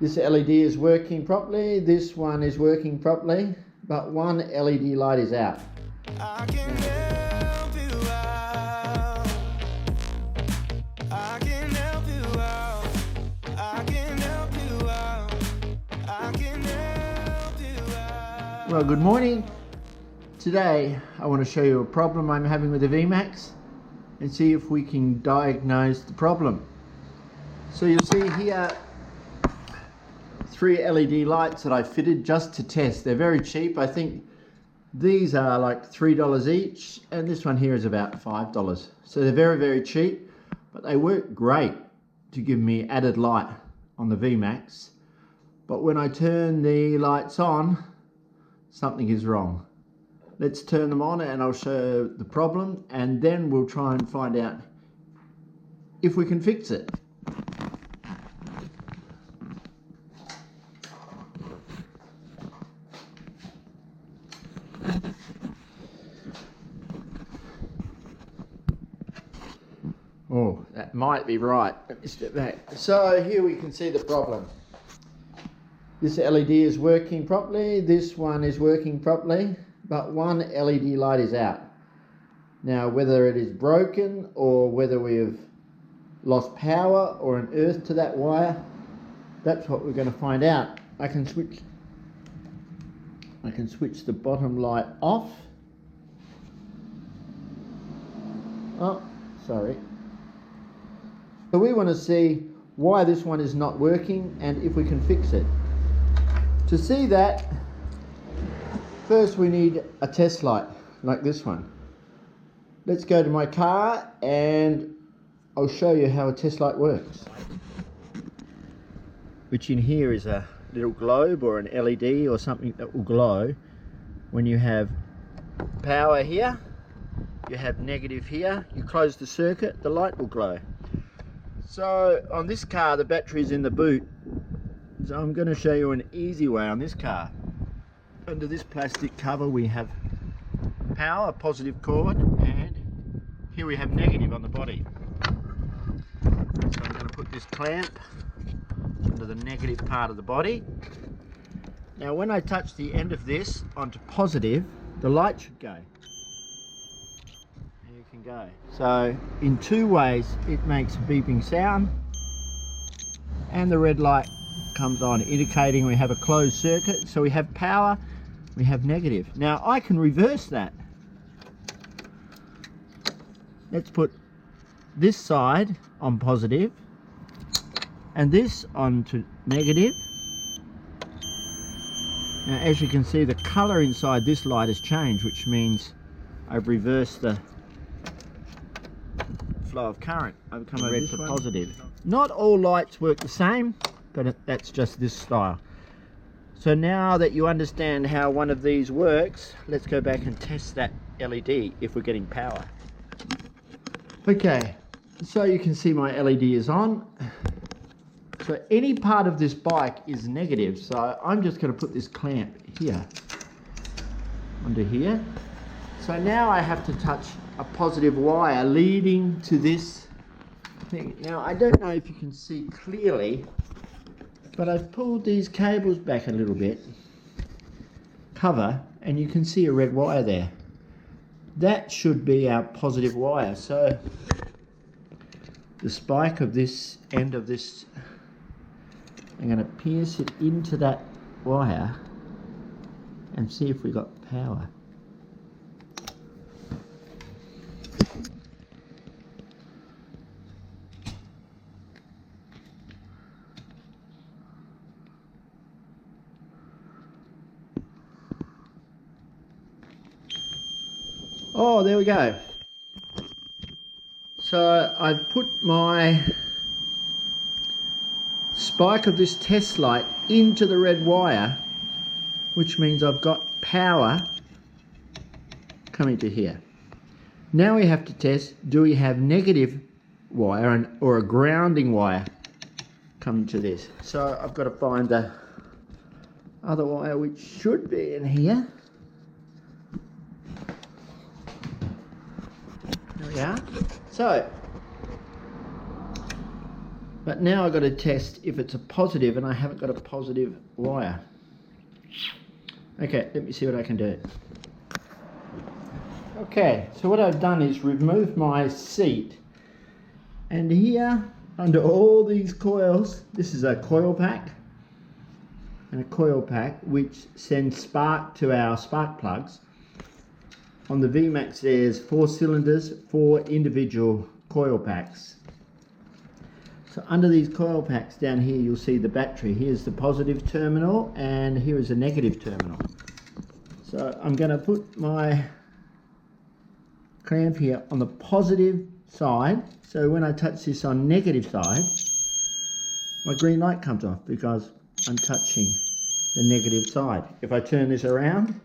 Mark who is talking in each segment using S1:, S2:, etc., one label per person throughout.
S1: This LED is working properly, this one is working properly, but one LED light is out.
S2: I can help you out. I can help you out. I can help you out. I can help you out.
S1: Well, good morning. Today I want to show you a problem I'm having with the Vmax and see if we can diagnose the problem. So you'll see here 3 LED lights that I fitted just to test. They're very cheap. I think these are like $3 each and this one here is about $5. So they're very, very cheap, but they work great to give me added light on the Vmax. But when I turn the lights on, something is wrong. Let's turn them on and I'll show the problem and then we'll try and find out if we can fix it. Oh, that might be right. Let me step back. So here we can see the problem. This LED is working properly, this one is working properly, but one LED light is out. Now whether it is broken or whether we have lost power or an earth to that wire, that's what we're going to find out. I can switch the bottom light off. Oh, sorry. So we want to see why this one is not working and if we can fix it. To see that, first we need a test light like this one. Let's go to my car and I'll show you how a test light works. Which in here is a little globe or an LED or something that will glow when you have power here, you have negative here, you close the circuit, the light will glow. So on this car the battery is in the boot, so I'm going to show you an easy way on this car. Under this plastic cover we have power, positive cord, and here we have negative on the body. So I'm going to put this clamp under the negative part of the body. Now when I touch the end of this onto positive, the light should go. There you can go. So in 2 ways it makes a beeping sound and the red light comes on, indicating we have a closed circuit. So we have power, we have negative. Now I can reverse that. Let's put this side on positive and this onto negative. Now as you can see, the color inside this light has changed, which means I've reversed the flow of current. I've come red to positive. Not all lights work the same, but that's just this style. So now that you understand how one of these works, let's go back and test that LED if we're getting power. Okay, so you can see my LED is on. So any part of this bike is negative, so I'm just going to put this clamp here onto here. So now I have to touch a positive wire leading to this thing. Now I don't know if you can see clearly, but I've pulled these cables back a little bit, cover, and you can see a red wire there. That should be our positive wire. So the spike of this end of this, I'm going to pierce it into that wire and see if we got power. Oh, there we go. So I've put my spike of this test light into the red wire, which means I've got power coming to here. Now we have to test, do we have negative wire or a grounding wire coming to this? So I've got to find the other wire, which should be in here. There we are. So But now I've got to test if it's a positive, and I haven't got a positive wire. Okay, let me see what I can do. Okay, so what I've done is remove my seat, and here under all these coils, this is a coil pack and a coil pack which sends spark to our spark plugs. On the Vmax there's 4 cylinders, 4 individual coil packs. So under these coil packs down here you'll see the battery. Here's the positive terminal and here is a negative terminal. So I'm going to put my clamp here on the positive side, so when I touch this on negative side my green light comes off because I'm touching the negative side. If I turn this around,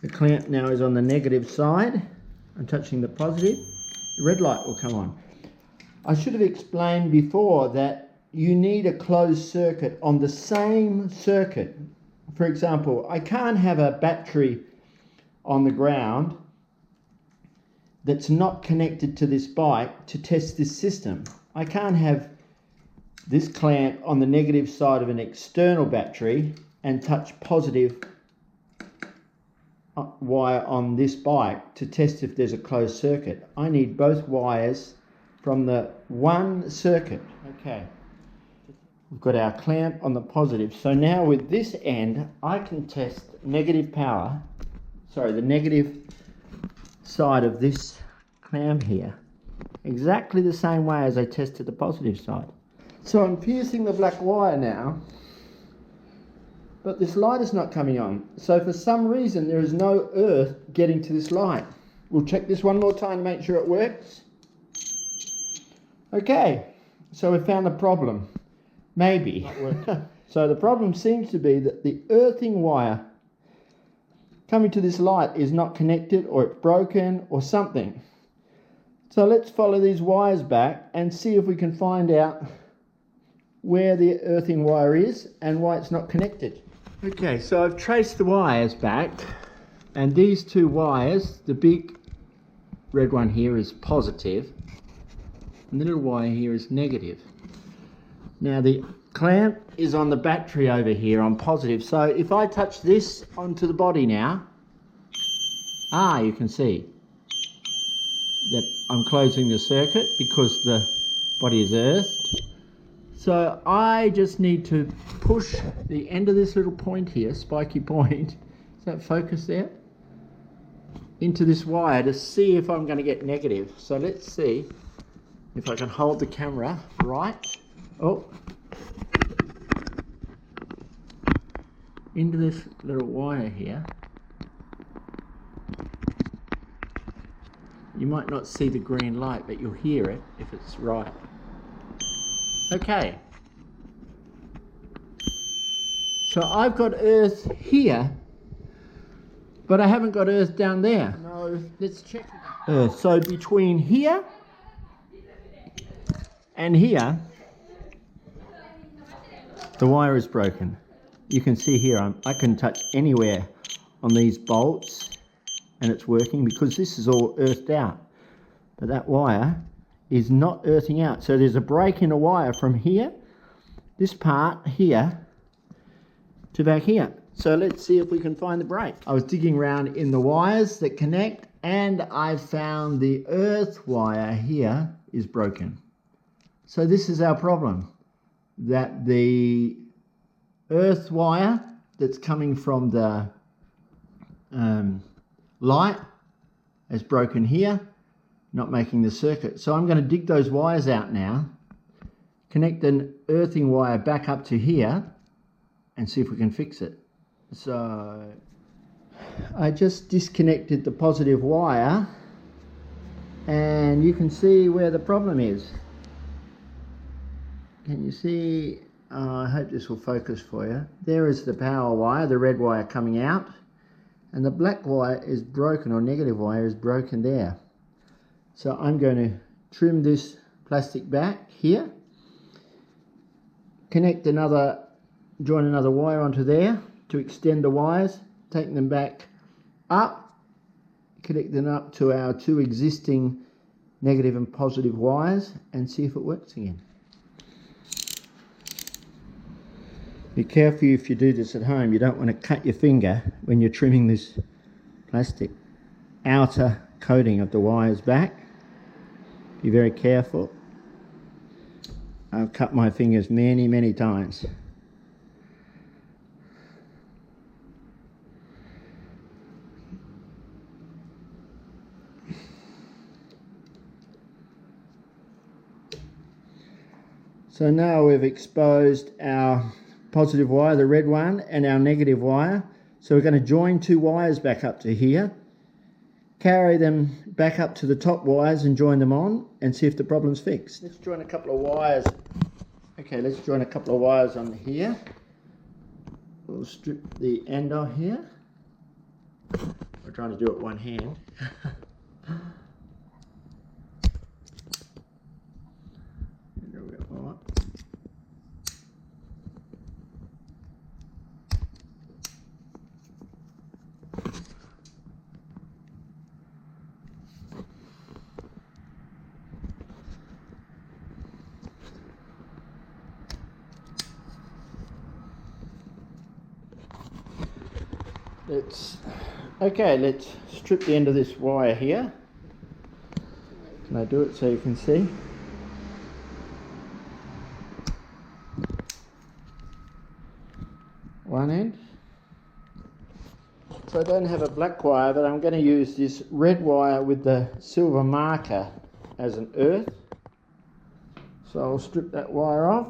S1: the clamp now is on the negative side, I'm touching the positive, the red light will come on. I should have explained before that you need a closed circuit on the same circuit. For example, I can't have a battery on the ground that's not connected to this bike to test this system. I can't have this clamp on the negative side of an external battery and touch positive wire on this bike to test if there's a closed circuit. I need both wires from the one circuit. Okay, we've got our clamp on the positive. So now with this end, I can test negative power, sorry, the negative side of this clamp here, exactly the same way as I tested the positive side. So I'm piercing the black wire now, but this light is not coming on. So for some reason there is no earth getting to this light. We'll check this one more time to make sure it works. Okay, so we found the problem. Maybe. So the problem seems to be that the earthing wire coming to this light is not connected, or it's broken or something. So let's follow these wires back and see if we can find out where the earthing wire is and why it's not connected. Okay, so I've traced the wires back, and these two wires, the big red one here is positive and the little wire here is negative. Now the clamp is on the battery over here on positive, so if I touch this onto the body now, you can see that I'm closing the circuit because the body is earthed. So I just need to push the end of this little point here, spiky point, is that focus there, into this wire to see if I'm going to get negative. So let's see if I can hold the camera right. Into this little wire here. You might not see the green light, but you'll hear it if it's right. Okay. So I've got earth here, but I haven't got earth down there. No, let's check earth. So between here and here, the wire is broken. You can see here, I can touch anywhere on these bolts and it's working because this is all earthed out. But that wire is not earthing out. So there's a break in a wire from here, this part here, to back here. So let's see if we can find the break. I was digging around in the wires that connect and I found the earth wire here is broken. So this is our problem, that the earth wire that's coming from the light is broken here, not making the circuit. So I'm going to dig those wires out now, connect an earthing wire back up to here and see if we can fix it. So I just disconnected the positive wire and you can see where the problem is. Can you see? I hope this will focus for you. There is the power wire, the red wire coming out, and the black wire is broken, or negative wire is broken there. So I'm going to trim this plastic back here, join another wire onto there to extend the wires, take them back up, connect them up to our two existing negative and positive wires and see if it works again. Be careful if you do this at home. You don't want to cut your finger when you're trimming this plastic outer coating of the wires back. Be very careful. I've cut my fingers many times. So now we've exposed our positive wire, the red one, and our negative wire. So we're going to join two wires back up to here, carry them back up to the top wires and join them on and see if the problem's fixed. Let's join a couple of wires. Okay, let's join a couple of wires on here. We'll strip the end off here. We're trying to do it one hand. Let's strip the end of this wire here. Can I do it so you can see? One end. So I don't have a black wire, but I'm going to use this red wire with the silver marker as an earth. So I'll strip that wire off.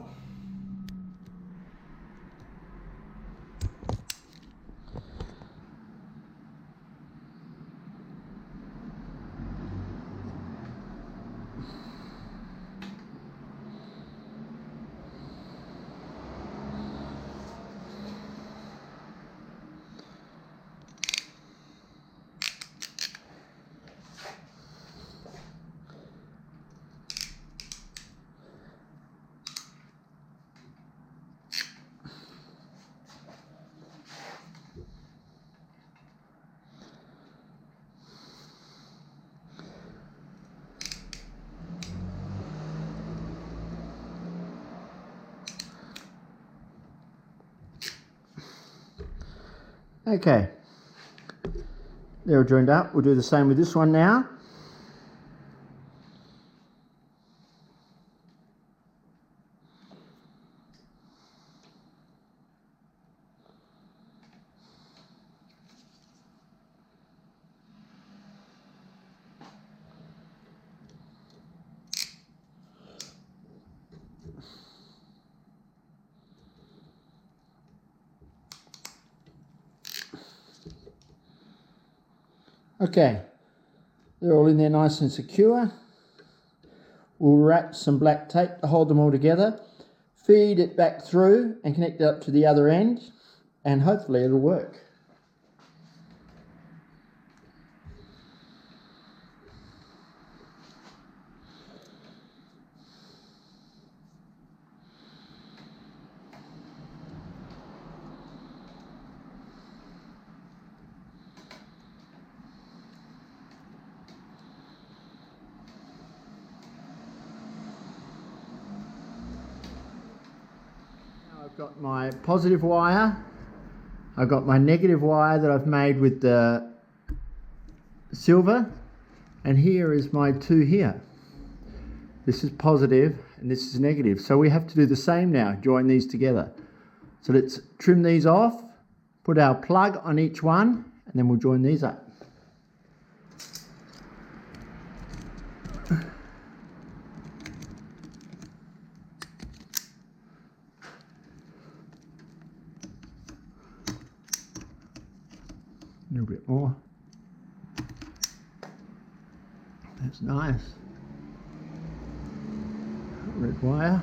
S1: Okay, they're all joined up. We'll do the same with this one now. Okay, they're all in there nice and secure. We'll wrap some black tape to hold them all together, feed it back through and connect it up to the other end, and hopefully it'll work. I've got my positive wire, I've got my negative wire that I've made with the silver, and here is my two here. This is positive and this is negative, so we have to do the same now, join these together. So let's trim these off, put our plug on each one, and then we'll join these up. A little bit more. That's nice. Red wire.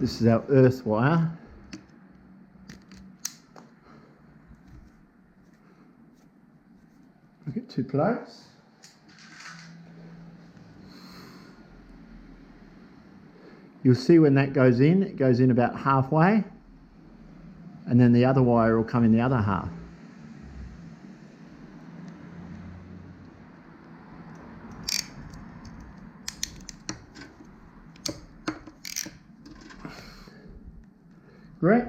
S1: This is our earth wire. I'll get two plugs. You'll see when that goes in, it goes in about halfway, and then the other wire will come in the other half. Great.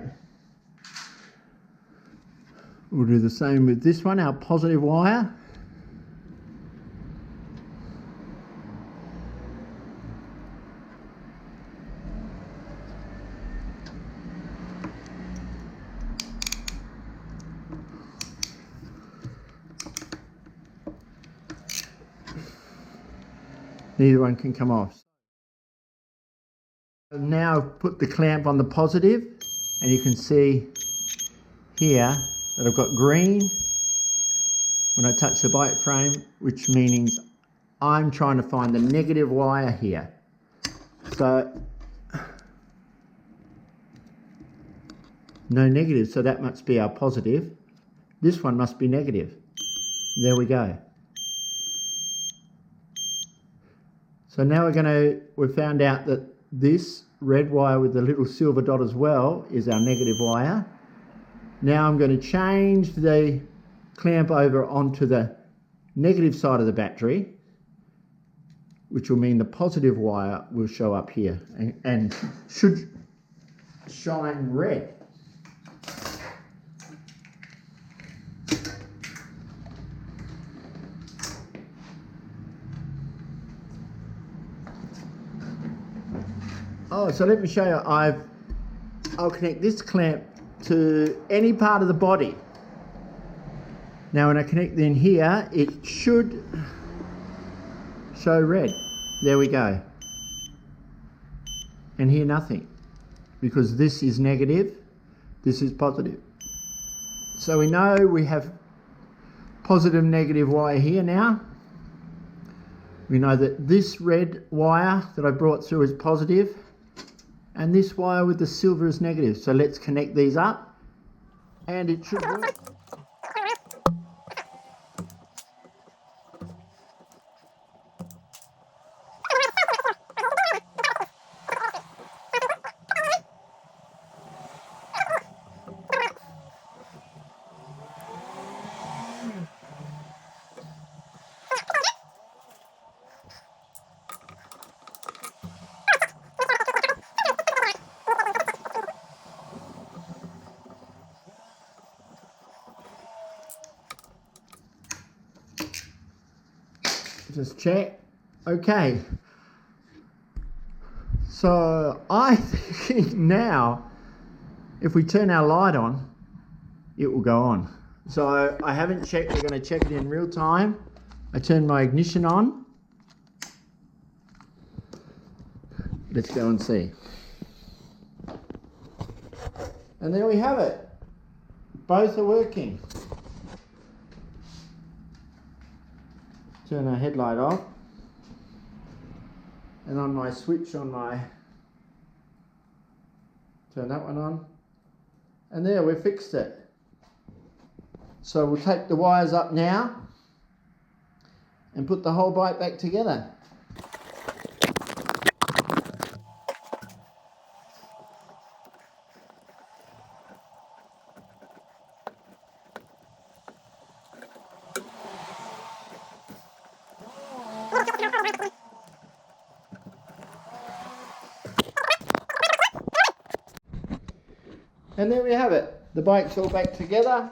S1: We'll do the same with this one, our positive wire. Neither one can come off. Now I've put the clamp on the positive, and you can see here that I've got green when I touch the bike frame, which means I'm trying to find the negative wire here. So no negative, so that must be our positive. This one must be negative. There we go. So now we've found out that this red wire with the little silver dot as well is our negative wire. Now I'm going to change the clamp over onto the negative side of the battery, which will mean the positive wire will show up here and should shine red. Oh, so let me show you. I'll connect this clamp to any part of the body. Now when I connect in here, it should show red. There we go. And here nothing, because this is negative, this is positive. So we know we have positive negative wire here now. We know that this red wire that I brought through is positive, and this wire with the silver is negative. So let's connect these up, and it should work. Just check. Okay. So I think now if we turn our light on, it will go on. So I haven't checked. We're going to check it in real time. I turn my ignition on. Let's go and see. And there we have it. Both are working. Turn our headlight off, and on my switch on my, turn that one on, and there, we fixed it. So we'll take the wires up now and put the whole bike back together. And there we have it. The bike's all back together.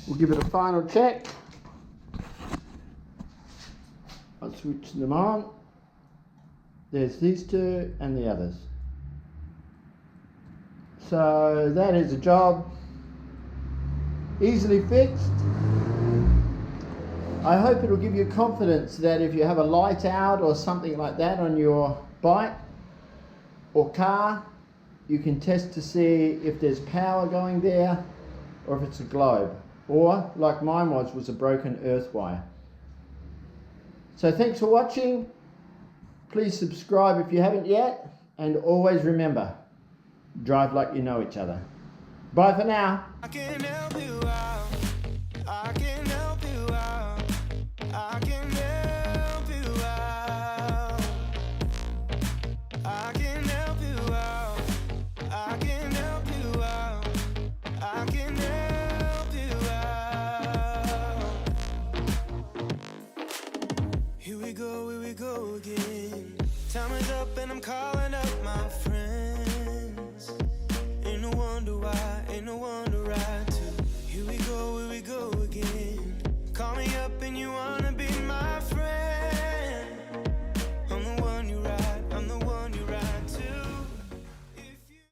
S1: We'll give it a final check. I'll switch them on. There's these two and the others. So that is a job easily fixed. I hope it'll give you confidence that if you have a light out or something like that on your bike or car, you can test to see if there's power going there or if it's a globe, or like mine was a broken earth wire. So thanks for watching. Please subscribe if you haven't yet, and always remember, drive like you know each other. Bye for now.
S2: I can help you out. I can help you out. I can help you out. I can help you out. I can help you out. I can help you out. Here we go again. Time is up and I'm calling up my friends. Ain't no wonder why, ain't no wonder I you wanna be